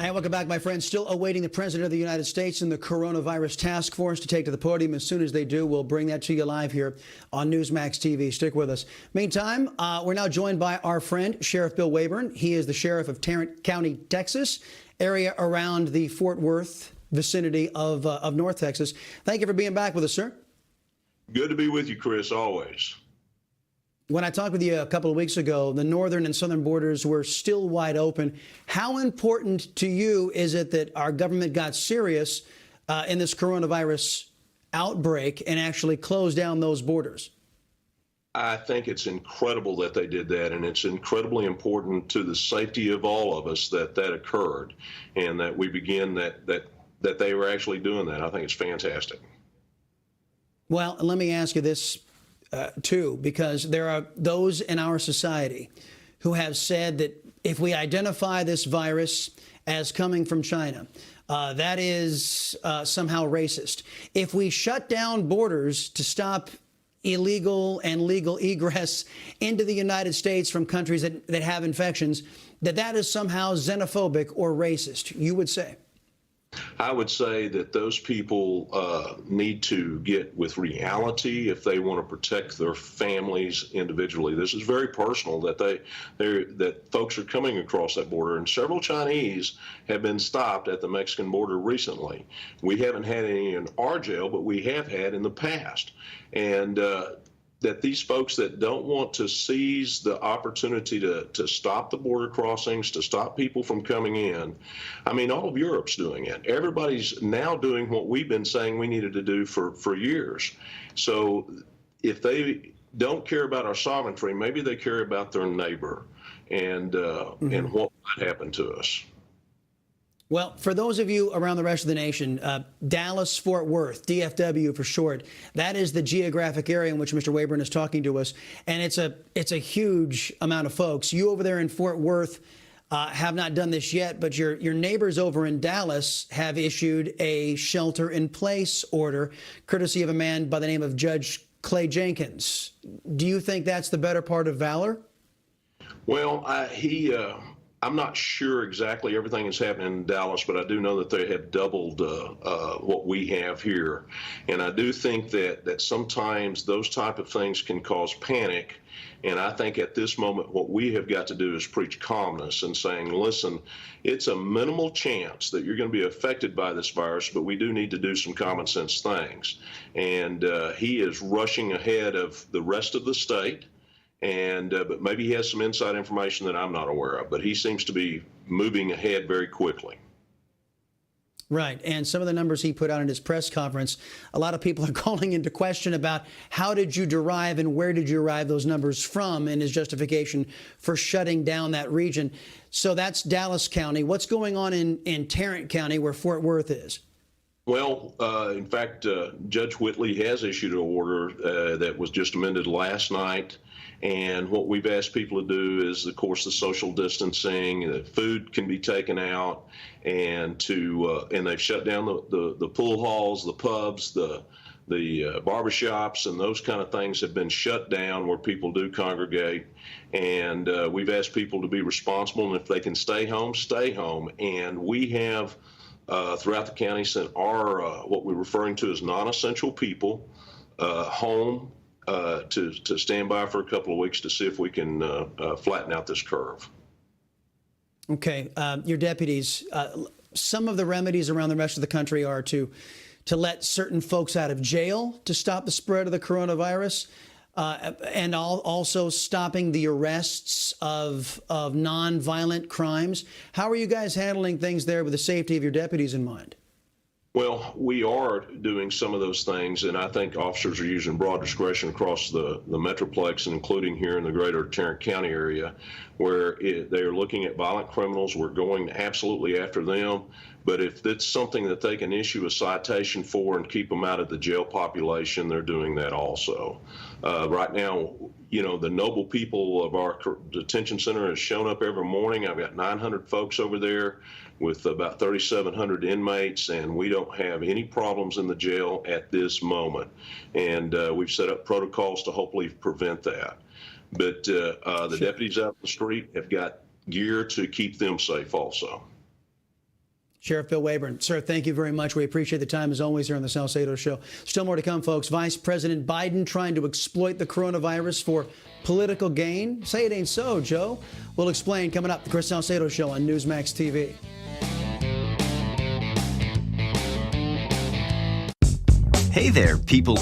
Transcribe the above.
Hi, welcome back, my friends. Still awaiting the President of the United States and the coronavirus task force to take to the podium. As soon as they do, we'll bring that to you live here on Newsmax TV. Stick with us. Meantime, we're now joined by our friend, Sheriff Bill Waybourn. He is the sheriff of Tarrant County, Texas, area around the Fort Worth vicinity of North Texas. Thank you for being back with us, sir. Good to be with you, Chris, always. When I talked with you a couple of weeks ago, the northern and southern borders were still wide open. How important to you is it that our government got serious in this coronavirus outbreak and actually closed down those borders? I think it's incredible that they did that, and it's incredibly important to the safety of all of us that that occurred and that we begin that they were actually doing that. I think it's fantastic. Well, let me ask you this. Too, because there are those in our society who have said that if we identify this virus as coming from China, that is somehow racist. If we shut down borders to stop illegal and legal egress into the United States from countries that have infections, that is somehow xenophobic or racist, you would say? I would say that those people need to get with reality if they want to protect their families individually. This is very personal that that folks are coming across that border, and several Chinese have been stopped at the Mexican border recently. We haven't had any in our jail, but we have had in the past. And that these folks that don't want to seize the opportunity to stop the border crossings, to stop people from coming in. I mean, all of Europe's doing it. Everybody's now doing what we've been saying we needed to do for years. So if they don't care about our sovereignty, maybe they care about their neighbor and what might happen to us. Well, for those of you around the rest of the nation, Dallas-Fort Worth, DFW for short, that is the geographic area in which Mr. Waybourn is talking to us, and it's a huge amount of folks. You over there in Fort Worth have not done this yet, but your neighbors over in Dallas have issued a shelter-in-place order, courtesy of a man by the name of Judge Clay Jenkins. Do you think that's the better part of valor? Well, I'm not sure exactly everything that's happening in Dallas, but I do know that they have doubled what we have here. And I do think that sometimes those type of things can cause panic. And I think at this moment, what we have got to do is preach calmness and saying, listen, it's a minimal chance that you're going to be affected by this virus, but we do need to do some common sense things. And he is rushing ahead of the rest of the state. And but maybe he has some inside information that I'm not aware of, but he seems to be moving ahead very quickly. Right. And some of the numbers he put out in his press conference, a lot of people are calling into question about how did you derive and where did you derive those numbers from in his justification for shutting down that region. So that's Dallas County. What's going on in Tarrant County, where Fort Worth is? Well, in fact, Judge Whitley has issued an order that was just amended last night. And what we've asked people to do is, of course, the social distancing, food can be taken out, and they've shut down the pool halls, the pubs, the barbershops, and those kind of things have been shut down where people do congregate. And we've asked people to be responsible, and if they can stay home, stay home. And we have throughout the county sent our what we're referring to as non-essential people home to stand by for a couple of weeks to see if we can flatten out this curve. Okay, your deputies, some of the remedies around the rest of the country are to let certain folks out of jail to stop the spread of the coronavirus, and also stopping the arrests of non-violent crimes. How are you guys handling things there with the safety of your deputies in mind? Well, we are doing some of those things, and I think officers are using broad discretion across the Metroplex, including here in the greater Tarrant County area, where they are looking at violent criminals. We're going absolutely after them. But if it's something that they can issue a citation for and keep them out of the jail population, they're doing that also. Right now, you know, the noble people of our detention center has shown up every morning. I've got 900 folks over there with about 3,700 inmates, and we don't have any problems in the jail at this moment. And we've set up protocols to hopefully prevent that. But the deputies out in the street have got gear to keep them safe also. Sheriff Bill Waybourn. Sir, thank you very much. We appreciate the time, as always, here on the Salcedo Show. Still more to come, folks. Vice President Biden trying to exploit the coronavirus for political gain. Say it ain't so, Joe. We'll explain coming up. The Chris Salcedo Show on Newsmax TV. Hey there, people.